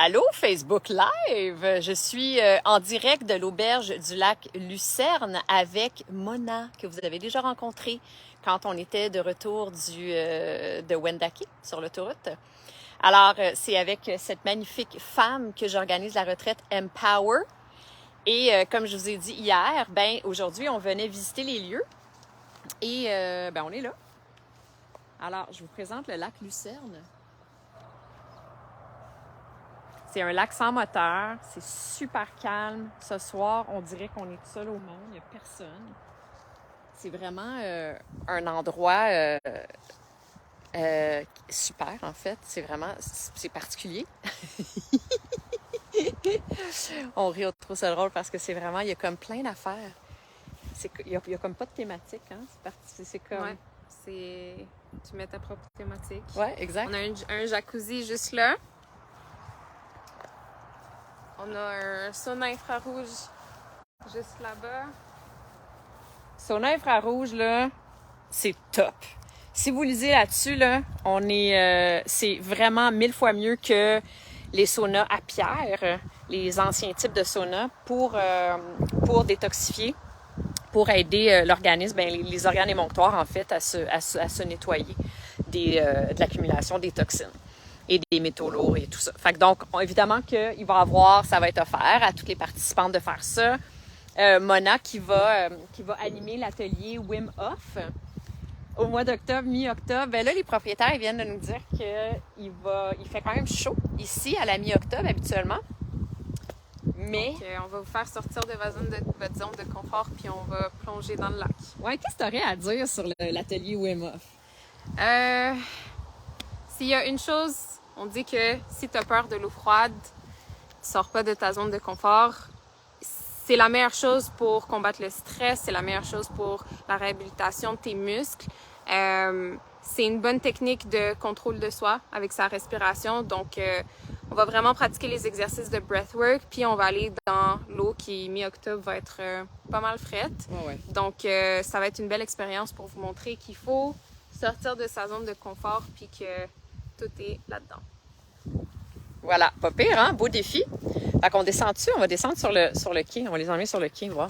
Allô, Facebook Live! Je suis en direct de l'auberge du lac Lucerne avec Mona, que vous avez déjà rencontrée quand on était de retour de Wendake sur l'autoroute. Alors, c'est avec cette magnifique femme que j'organise la retraite Empower. Et comme je vous ai dit hier, aujourd'hui, on venait visiter les lieux et on est là. Alors, je vous présente le lac Lucerne. C'est un lac sans moteur, c'est super calme. Ce soir, on dirait qu'on est seul au monde, il n'y a personne. C'est vraiment un endroit super, en fait. C'est particulier. On rit au trop c'est drôle parce que c'est vraiment, il y a comme plein d'affaires. Il y a comme pas de thématique, hein. C'est comme... Ouais, tu mets ta propre thématique. Ouais, exact. On a un jacuzzi juste là. On a un sauna infrarouge juste là-bas. Sauna infrarouge, là, c'est top. Si vous lisez là-dessus, là, c'est vraiment 1000 fois mieux que les saunas à pierre, les anciens types de saunas pour détoxifier, pour aider l'organisme, les organes émonctoires, en fait, à se nettoyer de l'accumulation des toxines et des métaux lourds et tout ça. Fait que donc, évidemment ça va être offert à toutes les participantes de faire ça. Mona qui va animer l'atelier Wim Hof au mois d'octobre, mi-octobre. Là, les propriétaires viennent de nous dire qu'il fait quand même chaud ici à la mi-octobre habituellement. Mais... Donc, on va vous faire sortir de votre zone de confort puis on va plonger dans le lac. Ouais, qu'est-ce que tu aurais à dire sur l'atelier Wim Hof? S'il y a une chose, on dit que si tu as peur de l'eau froide, tu sors pas de ta zone de confort. C'est la meilleure chose pour combattre le stress, c'est la meilleure chose pour la réhabilitation de tes muscles. C'est une bonne technique de contrôle de soi avec sa respiration. Donc, on va vraiment pratiquer les exercices de breathwork, puis on va aller dans l'eau qui, mi-octobre, va être pas mal frette. Ouais. Donc, ça va être une belle expérience pour vous montrer qu'il faut sortir de sa zone de confort, puis que tout est là-dedans. Voilà, pas pire, hein? Beau défi. Fait qu'on descend dessus, on va descendre sur le quai. On va les emmener sur le quai, voir.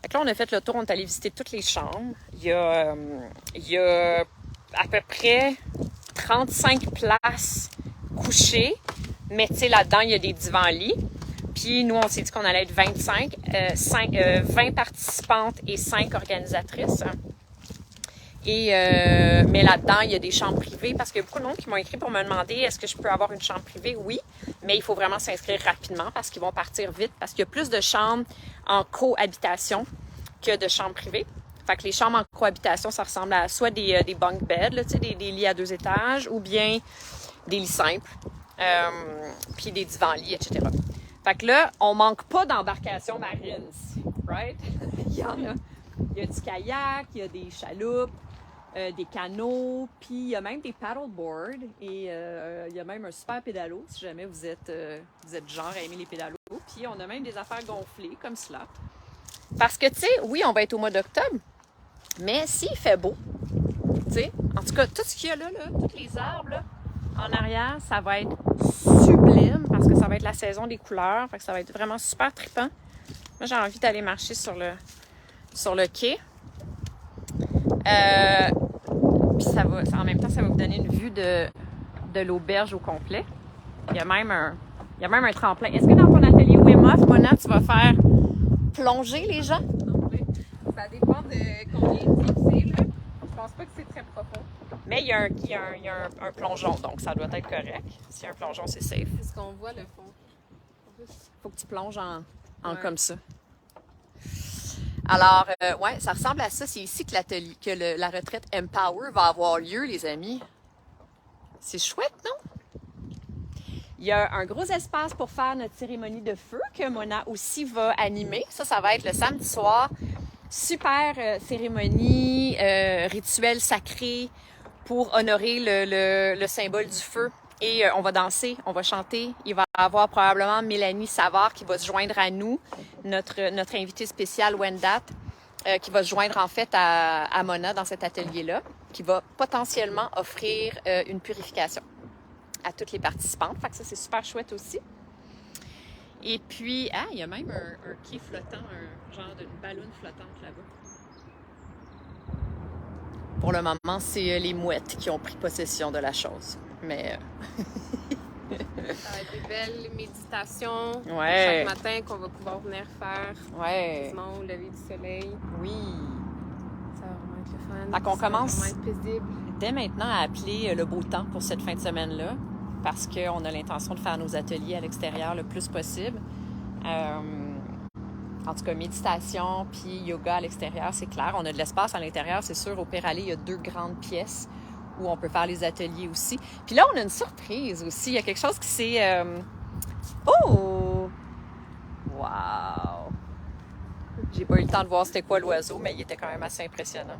Fait que là, on a fait le tour, on est allé visiter toutes les chambres. Il y a à peu près 35 places couchées. Mais tu sais, là-dedans, il y a des divans-lits. Puis nous, on s'est dit qu'on allait être 20 participantes et 5 organisatrices. Mais là-dedans, il y a des chambres privées parce qu'il y a beaucoup de monde qui m'ont écrit pour me demander est-ce que je peux avoir une chambre privée? Oui, mais il faut vraiment s'inscrire rapidement parce qu'ils vont partir vite parce qu'il y a plus de chambres en cohabitation que de chambres privées. Fait que les chambres en cohabitation, ça ressemble à soit des bunk beds, là, des lits à 2 étages, ou bien des lits simples, puis des divans-lits, etc. Fait que là, on manque pas d'embarcations marines, right? Il y en a. Il y a du kayak, il y a des chaloupes, des canots, puis il y a même des paddleboards et il y a même un super pédalo si jamais vous êtes du genre à aimer les pédalos. Puis on a même des affaires gonflées comme cela. Parce que, tu sais, oui, on va être au mois d'octobre, mais s'il fait beau, tu sais, en tout cas, tout ce qu'il y a là, tous les arbres là, en arrière, ça va être sublime parce que ça va être la saison des couleurs, fait que ça va être vraiment super trippant. Moi, j'ai envie d'aller marcher sur le quai. Puis en même temps, ça va vous donner une vue de l'auberge au complet. Il y a même un tremplin. Est-ce que dans ton atelier Wim Hof, Mona, tu vas faire plonger les gens? Ça dépend de combien de pieds c'est, là. Je pense pas que c'est très profond. Mais il y a un plongeon, donc ça doit être correct. S'il y a un plongeon, c'est safe. Est-ce qu'on voit le fond? Faut que tu plonges en comme ça. Alors, Alors, ça ressemble à ça. C'est ici que la retraite Empower va avoir lieu, les amis. C'est chouette, non? Il y a un gros espace pour faire notre cérémonie de feu que Mona aussi va animer. Ça va être le samedi soir. Super cérémonie, rituel sacré pour honorer le symbole du feu. Et on va danser, on va chanter. Il va y avoir probablement Mélanie Savard qui va se joindre à nous, notre invitée spéciale Wendat, qui va se joindre en fait à Mona dans cet atelier-là, qui va potentiellement offrir une purification. à toutes les participantes. Fait que ça, c'est super chouette aussi. Et puis, il y a même un quai flottant, un genre de ballon flottante là-bas. Pour le moment, c'est les mouettes qui ont pris possession de la chose. Mais... Ça va être des belles méditations Ouais. chaque matin qu'on va pouvoir venir faire. Ouais. Quasiment au lever du soleil. Oui. Ça va vraiment être le fun. Fait qu'on commence Ça va vraiment être paisible. dès maintenant à appeler le beau temps pour cette fin de semaine-là, parce qu'on a l'intention de faire nos ateliers à l'extérieur le plus possible. En tout cas, méditation puis yoga à l'extérieur, c'est clair. On a de l'espace à l'intérieur, c'est sûr. Au Père-Allée, il y a 2 grandes pièces où on peut faire les ateliers aussi. Puis là, on a une surprise aussi. Il y a quelque chose qui s'est... Oh! Wow! J'ai pas eu le temps de voir c'était quoi l'oiseau, mais il était quand même assez impressionnant.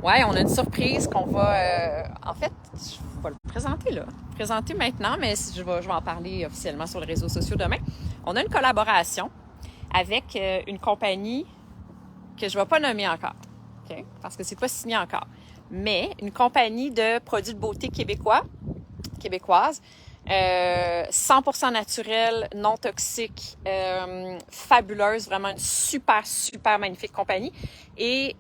Ouais, on a une surprise qu'on va... En fait, je vais le présenter là. Présenter maintenant, mais je vais en parler officiellement sur les réseaux sociaux demain. On a une collaboration avec une compagnie que je ne vais pas nommer encore, okay? Parce que c'est pas signé encore. Mais une compagnie de produits de beauté québécoise, 100% naturelle, non toxique, fabuleuse, vraiment une super, super magnifique compagnie. Et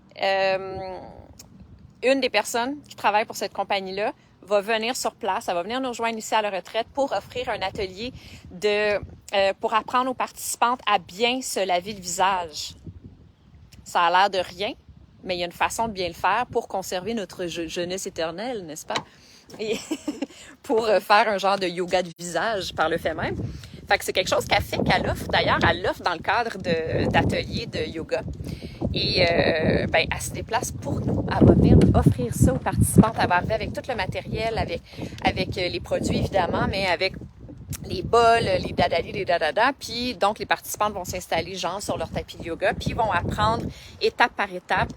une des personnes qui travaille pour cette compagnie-là va venir sur place, elle va venir nous rejoindre ici à la retraite pour offrir un atelier pour apprendre aux participantes à bien se laver le visage. Ça a l'air de rien, mais il y a une façon de bien le faire pour conserver notre jeunesse éternelle, n'est-ce pas? Et pour faire un genre de yoga du visage par le fait même. Fait que c'est quelque chose qu'elle offre. D'ailleurs, elle l'offre dans le cadre d'ateliers de yoga. Et elle se déplace pour nous. Elle va venir offrir ça aux participantes. Elle va arriver avec tout le matériel, avec les produits évidemment, mais avec les bols, les dadali, les dadada. Puis donc, les participantes vont s'installer genre sur leur tapis de yoga, puis vont apprendre étape par étape,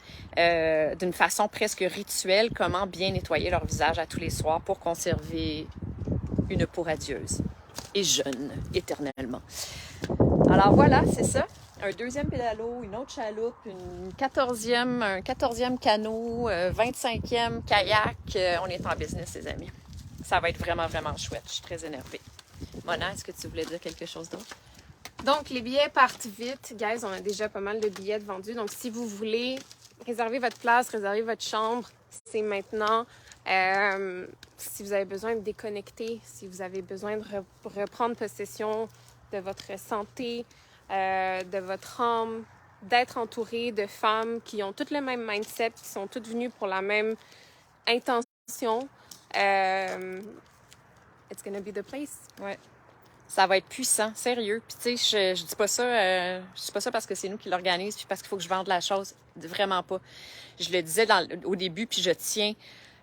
d'une façon presque rituelle, comment bien nettoyer leur visage à tous les soirs pour conserver une peau radieuse et jeune éternellement. Alors voilà, c'est ça. Un 2e pédalo, une autre chaloupe, un 14e canot, 25e kayak. On est en business, les amis. Ça va être vraiment, vraiment chouette. Je suis très énervée. Mona, est-ce que tu voulais dire quelque chose d'autre? Donc, les billets partent vite. Guys, on a déjà pas mal de billets vendus. Donc, si vous voulez réserver votre place, réserver votre chambre, c'est maintenant. Si vous avez besoin de déconnecter, si vous avez besoin de reprendre possession de votre santé, de votre âme, d'être entouré de femmes qui ont toutes le même mindset, qui sont toutes venues pour la même intention, it's gonna be the place. Ouais. Ça va être puissant, sérieux. Puis tu sais, je dis pas ça parce que c'est nous qui l'organisons puis parce qu'il faut que je vende la chose. Vraiment pas. Je le disais au début, puis je tiens.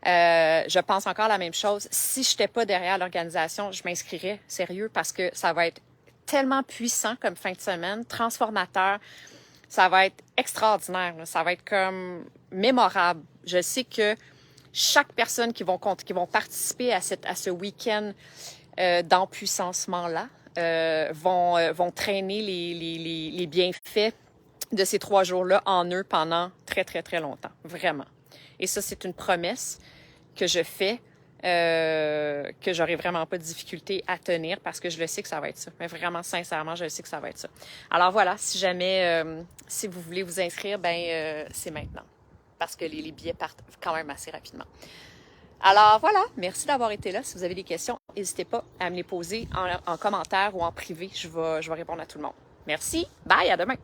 Je pense encore la même chose. Si je n'étais pas derrière l'organisation, je m'inscrirais, sérieux, parce que ça va être tellement puissant comme fin de semaine, transformateur. Ça va être extraordinaire. Là. Ça va être comme mémorable. Je sais que chaque personne qui vont participer à ce week-end d'empuissancement-là vont traîner les bienfaits de ces 3 jours-là en eux pendant très, très, très longtemps. Vraiment. Et ça, c'est une promesse que je fais, que j'aurai vraiment pas de difficulté à tenir parce que je le sais que ça va être ça. Mais vraiment, sincèrement, je le sais que ça va être ça. Alors voilà, si jamais, si vous voulez vous inscrire, c'est maintenant. Parce que les billets partent quand même assez rapidement. Alors voilà, merci d'avoir été là. Si vous avez des questions, n'hésitez pas à me les poser en commentaire ou en privé. Je vais répondre à tout le monde. Merci. Bye, à demain.